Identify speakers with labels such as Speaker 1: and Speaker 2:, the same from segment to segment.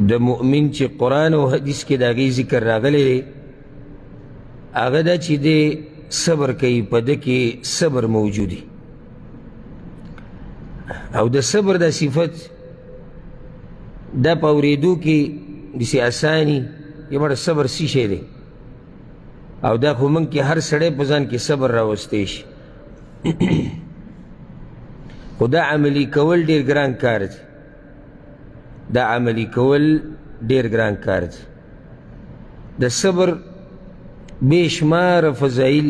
Speaker 1: د مؤمن چې قرآن او حدیث کې د هغې ذکر راغلی دی هغه دا چې دی صبر کوي په ده کې صبر موجودي او د صبر دا صفت دا په اورېدو کې داسې اساني یمړه صبر څه شی دی او دا خو موږ کې هر سړی په ځان کې صبر راوستی شي خو دا عملي کول ډېر ګران کار دی دا عملی کول ډیر ګران کار دی د صبر بېشماره فضایل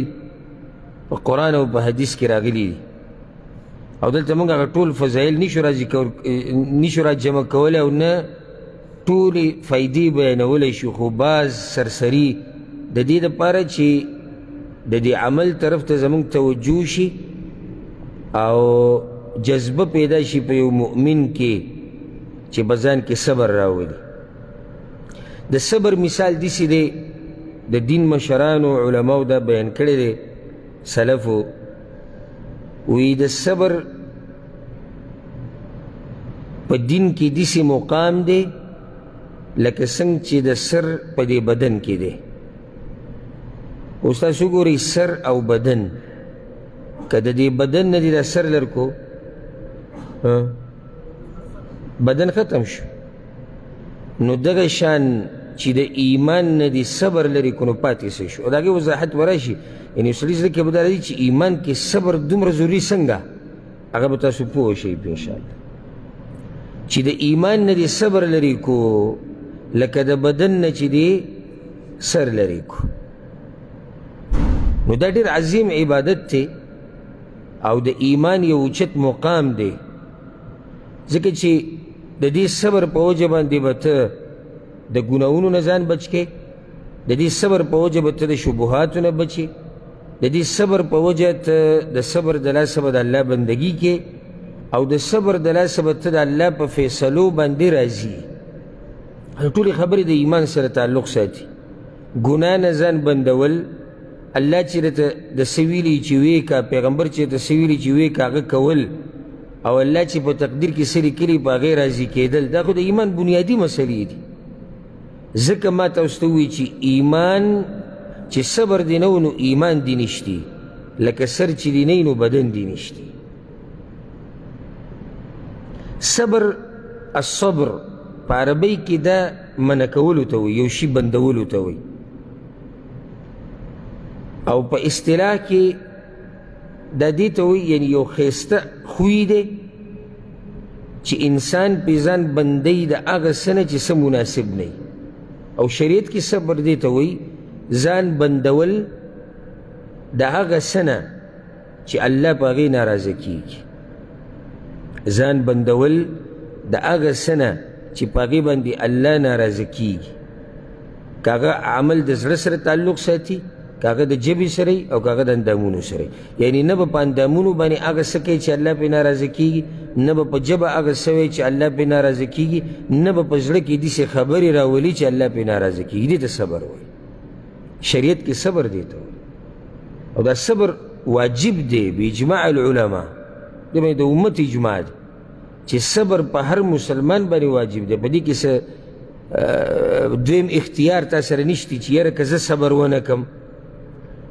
Speaker 1: په قرآن او په حدیث کې راغلي دي او دلته موږ هغه ټول فضایل نشو را جمع کولی او نه ټولې فایدې بیانولی شو خو بعض سرسري د دې دپاره چې د دې عمل طرف ته زموږ توجه شي او جذبه پیدا شي په یو مؤمن کې چې بزان کې صبر راولي د صبر مثال داسې دی د دین مشرانو علماو دا بیان کړی دی سلفو وی د صبر په دین کې داسې مقام دی لکه څنګه چې د سر په دې بدن کې دی اوس تاسو ګورئ سر او بدن که د دې بدن نه دې دا سر لرکو بدن ختم شو نو دغه شان چې د ایمان نه دی صبر لري کو نو پاتې څه شو او د هغې وضاحت وراشي یعنې سړي زړه کې به دا راځي چې ایمان کې صبر دومره ضروري څنګه هغه به تاسو پوه شئ په انشاءالله چې د ایمان نه دی صبر لري کو لکه د بدن نه چې دی سر لري کو نو دا ډېر عظیم عبادت دی او د ایمان یو اوچت مقام دی ځکه چې د دې صبر په وجه باندې به ته د ګناهونو نه ځان بچ کې د دې صبر په وجه به ته د شبهاتو نه بچې د دې صبر په وجه ته د صبر د لاسه به د الله بندګي کې او د صبر د لاسه به ته د الله په فیصلو باندې راځي ټولې خبرې د ایمان سره تعلق ساتي ګناه نه ځان بندول الله چې درته د څه ویلي چې ویې کا پیغمبر چې درته څه ویلي چې ویې کا هغه کول او الله چې په تقدیر کې څه لیکلي په هغې راضي کېدل دا خو د ایمان بنیادي مسلې دي ځکه ما تاسو ته ووایي چې ایمان چې صبر دې نه و نو ایمان دې نشتي لکه سر چې دې نه نو بدن دې نشتي صبر الصبر په عربۍ کې دا منع کولو ته وایي یو شي بندولو ته وایي او په اصطلاح کې دا دې ته وایي یعنې یو ښایسته خوی دی چې انسان پې ځان بندوي د هغه څه نه چې څه مناسب نه وي او شریعت کې صبر دې ته وایي ځان بندول د هغه څه نه چې الله په هغې ناراضه کېږي ځان بندول د هغه څه نه چې په هغې باندې الله ناراضه کېږي که هغه عمل د زړه سره تعلق ساتي که هغه د ژبې سره او که هغه د اندامونو سره یعنی نه به په اندامونو باندې هغه څه کوي چې الله پرې ناراضه کېږي نه به په ژبه هغه څه وایي چې الله پرې ناراضه کېږي نه به په زړه کې داسې خبرې راولي چې الله پرې ناراضه کېږي دې ته صبر وایي شریعت کې صبر دی ته وایي او دا صبر واجب دی باجماع العلما دې باندې د امت اجماع دی چې صبر په هر مسلمان باندې واجب دی په دې کې څه دویم اختیار تا سره نشتی چې یاره که زه صبر ونه کړم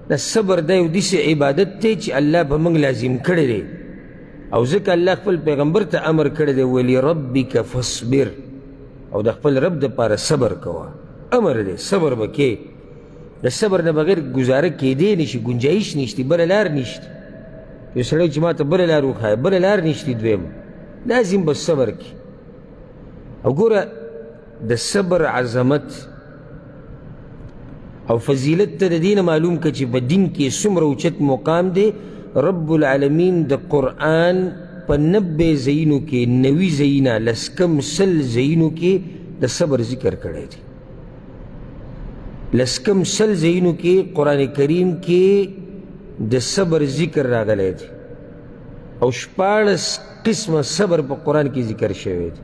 Speaker 1: دا صبر دا یو داسې عبادت دی چې الله په موږ لازم کړی دی او ځکه الله خپل پیغمبر ته امر کړی دی ولربک فاصبر او د خپل رب دپاره صبر کوه امر دی صبر به کې د صبر نه بغیر ګزاره کېدی نشي ګنجایش نشتی بله لار نشتی یو سړی چې ما ته بله لار وښایه بله لار نشتی دویم لازم به صبر کې او ګوره د صبر عظمت او فضیلت ته د دې نه معلوم که چې په دین کې څومره اوچت مقام دی رب العالمین د قرآن په 90 ځایونو کې 90 ځایونه لسکم سل ځایونو کې د صبر ذکر کړی دی لسکم سل ځایونو کې قرآن کریم کې د صبر ذکر راغلی دی او 14 قسمه صبر په قرآن کې ذکر شوی دی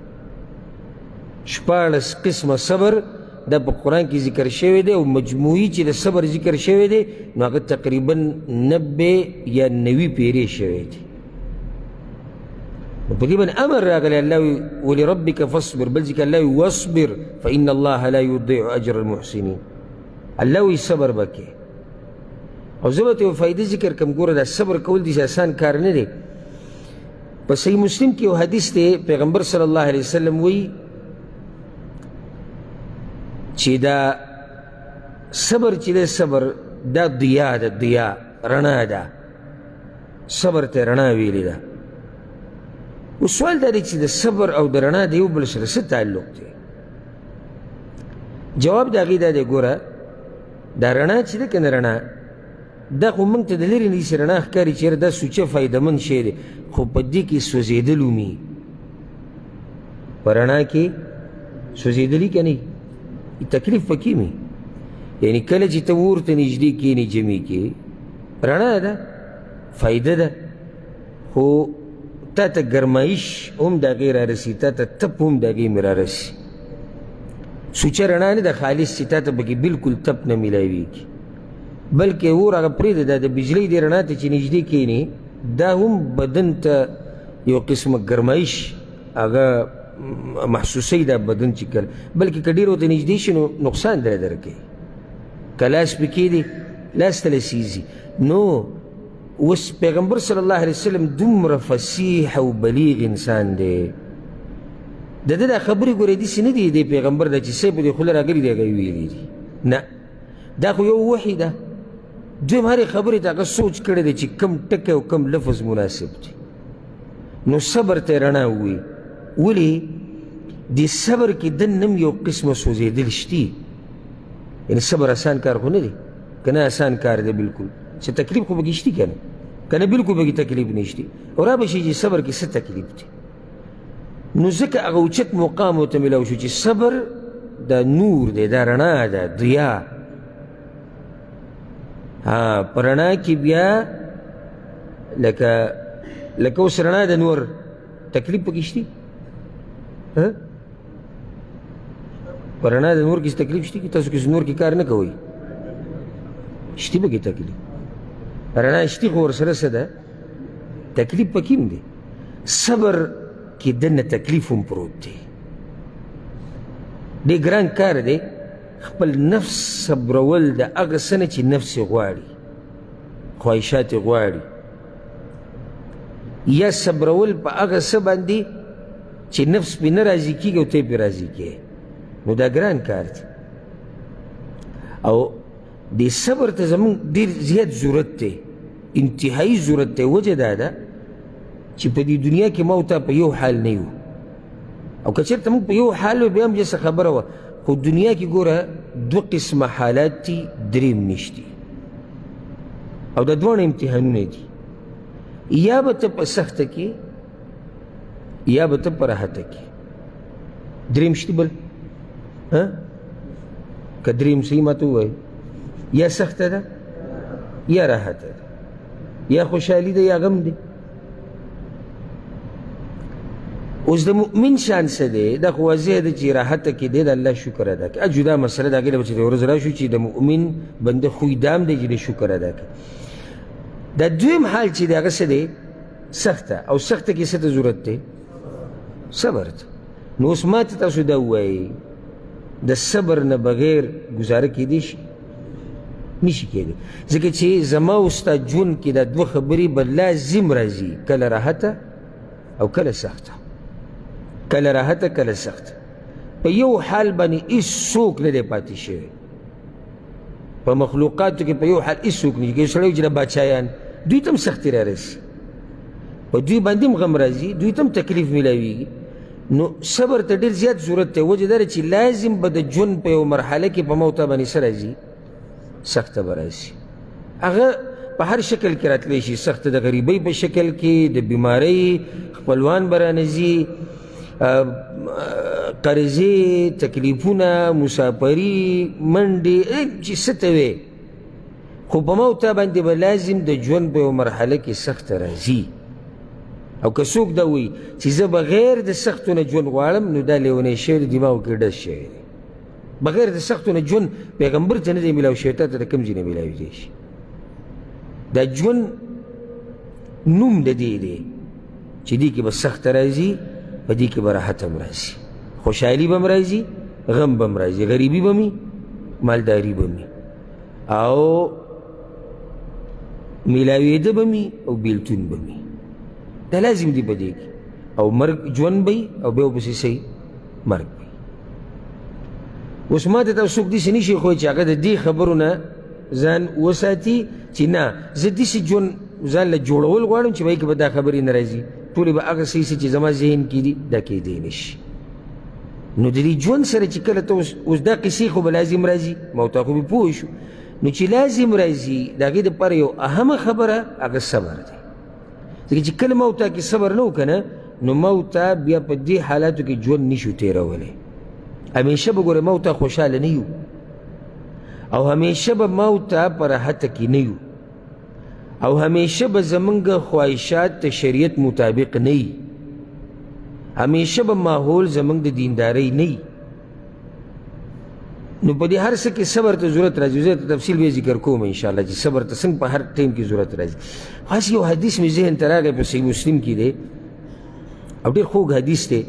Speaker 1: 14 قسمه صبر دا په قرآن کې ذکر شوی دی او مجموعي چې د صبر ذکر شوی دی نو هغه تقریبا 90 یا 90 پیرې شوی دی نو په دې باندې امر راغلی الله وي ولربک فاصبر، بل ځکه الله وي واصبر فإن الله لا يضيع أجر المحسنين. الله وي صبر وکړې. او زه به ته یو فایده ذکر کړم. ګوره دا صبر کول داسې آسان کار نه دی. په صحیح مسلم کې یو حدیث دی، پیغمبر صلی الله علیه وسلم وایي چې دا صبر چې دی صبر دا ضیا ده، ضیا رڼا ده. صبر ته رڼا ویلې ده. اوس سوال دا دی چې د صبر او د رڼا د یو بل سره څه تعلق دی؟ جواب د هغې دا دی، ګوره دا رڼا چې ده که نه رڼا دا خو موږ ته د لرې نه داسې رڼا ښکاري چې یاره دا سوچه فایدهمند شی دی، خو په دې کې سوځېدل ومي. په رڼا کې سوځېدلي که نه تکلیف پکې وي. یعنې کله چې ته اور ته نږدې کښېنې جمعې کې رڼا ده، فایده ده، خو تا ته ګرمایش هم د هغې رارسي، تا ته تپ هم د هغې مې رارسي. سوچه رڼا نه ده خالص چې تا ته پکې بلکل تپ نه میلاویږي، بلکې اور هغه پرېږده، دا د بجلۍ دې رڼا ته چې نږدې کښېنې دا هم بدن ته یو قسمه ګرمایش هغه محسوسوي دا بدن چې کله، بلکې که ډېر ورته نږدې شي نو نقصان دله درکوي. که لاس پې کښېږدي لاس ته لسیږي. نو اوس پیغمبر صلی الله علیه وسلم دومره فصیح او بلیغ انسان دی، د ده دا خبرې ګورې داسې نه دي د پیغمبر دا چې څه په دې خوله راغلي دی هغه یې ویلي دي، نه دا خو یو وحي ده. دویم هرې خبرې ته هغه سوچ کړی دی چې کم ټکی او کم لفظ مناسب دی. نو صبر ته رڼا ووایي. ولې دې صبر کې دننه هم یو قسمه سوځېدل شتي. یعنې صبر آسان کار خو نه دی، که نه آسان کار دی بلکل، چې تکلیف خو پکې شتي که نه، که نه بلکل پکې تکلیف نه شتي. او را به شي چې صبر کې څه تکلیف دی. نو ځکه هغه اوچت مقام ورته میلاو شو چې صبر دا نور دی، دا رڼا ده، ضیا. په رڼا کې بیا لکه اوس رڼا د نور تکلیف پکې شتي؟ په رڼا د نور کې تکلیف شتي؟ تاسو کې نور کې کار نه کوئ، شتي پکې تکلیف. رڼا شتي خو ورسره څه ده؟ تکلیف پکې هم دی. صبر کې دننه تکلیف هم پروت دی. ډېر ګران کار دی خپل نفس صبرول د هغه څه نه چې نفس یې غواړي، خواهشات یې غواړي، یا صبرول په هغه څه باندې چې نفس پې نه راضي کېږي او ته یې پې راضي کېږي. نو دا ګران کار دی. او دې صبر ته زموږ ډېر زیات ضرورت دی، انتهایي ضرورت دی. وجه دا ده چې په دې دنیا کې ما او تا په یو حال نه یو، او که چېرته موږ په یو حال وی بیا هم جسه خبره وه، خو دنیا کې ګوره دوه قسمه حالات دي، دریم نشتي. او دا دواړه امتحانونه دي، یا به ته په سخته کې یا به ته په راحته کې. دریم شتي بل؟ که دریم صحیح ماته ووایي، یا سخته ده یا راحته ده، یا خوشحالي ده یا غم ده. اوس د مؤمن شان څه دی؟ دا خو واضح ده چې راحته کې دی د الله شکر ادا کړي. جدا مسله د هغې نه به چې د ورځ راشو چې د مؤمن بنده خوی دام دی چې د شکر ادا کړي. دا دویم حال چې دی هغه څه دی؟ سخته. او سخته کې څه ته ضرورت دی؟ صبر ته. نو اوس ما ته تاسو دا ووایئ د صبر نه بغیر ګزاره کیدی شي؟ نشي کېدی. ځکه چې زما او ستا ژوند کې دا دوه خبرې به لازم راځي، کله راحته او کله سخته، کله راحته کله سخته. په یو حال باندې هېڅوک نه دی پاتې شوی. په مخلوقاتو کې په یو حال هېڅوک نه دي. سړی چې د باچایان دوی ته هم سختي رارسي، په دوی باندې هم غم راځي، دوی ته هم تکلیف میلاویږي. نو صبر ته ډېر زیات ضرورت دی. وجه دا ده چې لازم به د ژوند په یو مرحله کې په موته باندې څه راځي؟ سخته به راشي. هغه په هر شکل کې راتلی شي. سخته د غریبۍ په شکل کې، د بیمارۍ، خپلوان به رانځي، قرضې، تکلیفونه، مسافري، منډې، چې څه ته وې، خو په موته باندې به لازم د ژوند په یو مرحله کې سخته راځي. او که څوک دا وایي چې زه بغیر د سختو نه ژوند غواړم، نو دا لیونی شوی دی، دماغو کې ډز شوی دی. بغیر د سختو نه ژوند پیغمبر ته نه دی میلاو شوی، تا ته د کوم ځای نه میلاویدی شي؟ دا ژوند نوم د دې دی چې دې کې به سخت راځي په دې کې به راحت هم راځي خوشحالي به هم راځي غم به هم راځي غریبي به مي مالداري به مي او میلاویده به مي او بیلتون به مي دا لازم دی په دې کې او مرګ ژوند به او بیا ورپسې صحیح مرګ به اوس ما ته ته څوک داسې نشي ښوی چې هغه د دې خبرو نه ځان وساتي چې نه زه داسې ژوند ځان له جوړول غواړم چې هغې کې به دا خبرې نه راځي ټولې به هغه څه چې زما ذهن کې دي دا کېدی نه شي نو د دې ژوند سره چې کله ته اوس دا قصې خو به لازم راځي موتا خو به پوه شو نو چې لازم راځي د هغې دپاره یو اهمه خبره هغه صبر دی ځکه چې کله موتا کې صبر نه وکړه نه نو موتا بیا په دې حالاتو کې ژوند نشو تېرولی همیشه به ګوره موتا خوشحاله نه یو او همیشه به موتا په راحته کې نه یو او همیشه به زمونږ خواهشات د شریعت مطابق نه وي همیشه به ماحول زمونږ د دیندارۍ نه وي نو په دې هر څه کې صبر ته ضرورت راځي زه ته تفصیل به ذکر کوم انشاءالله چې صبر ته څنګه په هر ټیم کې ضرورت راځي خاص یو حدیث مې ذهن ته راغی په صحیح مسلم کې دی او ډېر خوږ حدیث دی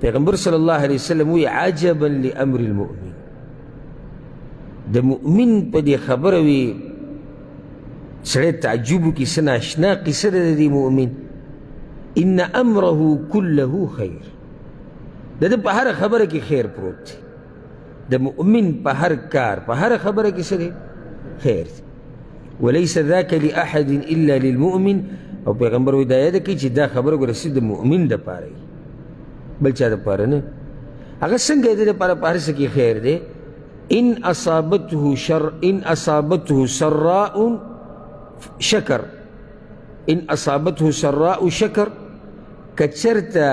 Speaker 1: پیغمبر صلی الله علیه وسلم وی عجبا لامر المؤمن د مؤمن په دې خبره وي سړی تعجب وکړي څه ناشنا قصه ده د دې مؤمن ان امره كله خیر د ده په هره خبره کې خیر پروت دی د مؤمن په هر کار په هره خبره کې څه دی خیر دی وليس ذاك لاحد الا للمؤمن او پیغمبر وی دا یاده کوي چې دا خبره ګوره صرف د مؤمن دپاره وي بل چا دپاره نه هغه څنګه د دپاره په هر څه کې خیر دی ان اصابته سراء شکر ان اصابته سراء شکر کچرته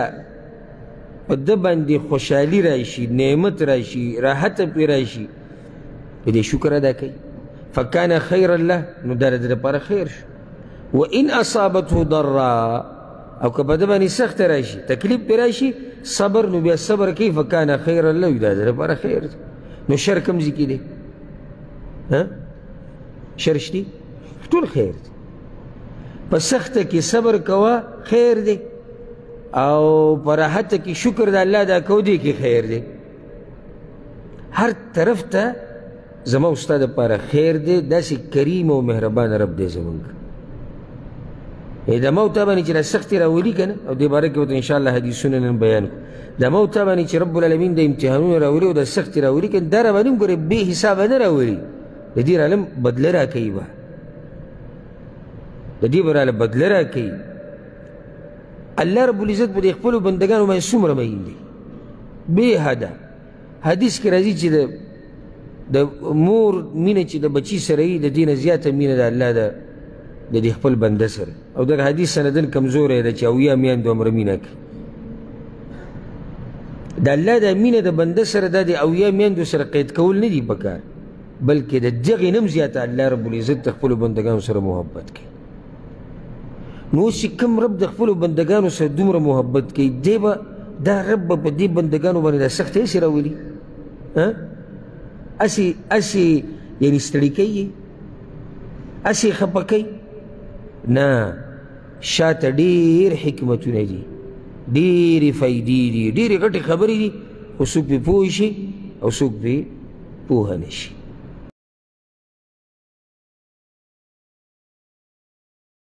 Speaker 1: په ده باندې خوشحالي راشي نعمت راشي راحت پرې راشي په دې شکر ادا کوي فکان خیرا له نو دا د ده دپاره خیر شو وان اصابته ضراء او که په ده باندې سخته راشي تکلیف پرې راشي صبر نو بیا صبر کوي فکان خیرا له دا د ده دپاره خیر دی نو شر کوم ځای کې دی شر شتي ټول خیر دی په سخته کې صبر کوه خیر دی او په راحته کې شکر د الله ادا کو دی کې خیر دی هر طرف ته زما او ستا دپاره خیر دی داسې کریم او مهربان رب دی زمونږ د موته باندې چې را سختې راولي که نه او دې باره کې ورته انشاءالله حدیثونه نن بیان کړو د موته باندې چې رب العالمین د امتحانونه راولي او د سختې راولي که دا را باندې هم ګورې بې حسابه نه راولي د دې رالم بدله را کوي به د دې به راله بدله را کوي الله رب العزت په دې خپلو بندګانو باندې څومره مین دی بې حده حدیث کې راځي چې د مور مینه چې د بچي سره وي د دې نه زیاته مینه د الله د دې خپل بنده سره او دغه حدیث سندن کمزوری ده چې اویا میندو امره مینه کوي د الله د مینه د بنده سره دا د اویا میندو سره قید کول نه دي پکار بلکې د دغې نه هم زیاته الله رب العزت د خپلو بندګانو سره محبت کوي نو اوس چې کوم رب د خپلو بندګانو سره دومره محبت کوي دی به دا رب به په دې بندګانو باندې دا سختۍ هسې راولي هسې یعنې ستړي کوي هسې خفه کوي نه شاته ډېر حکمتونه دي ډېرې فایدې دي ډېرې غټې خبرې دي خو څوک پرې پوه شي او څوک پرې پوهه نه شي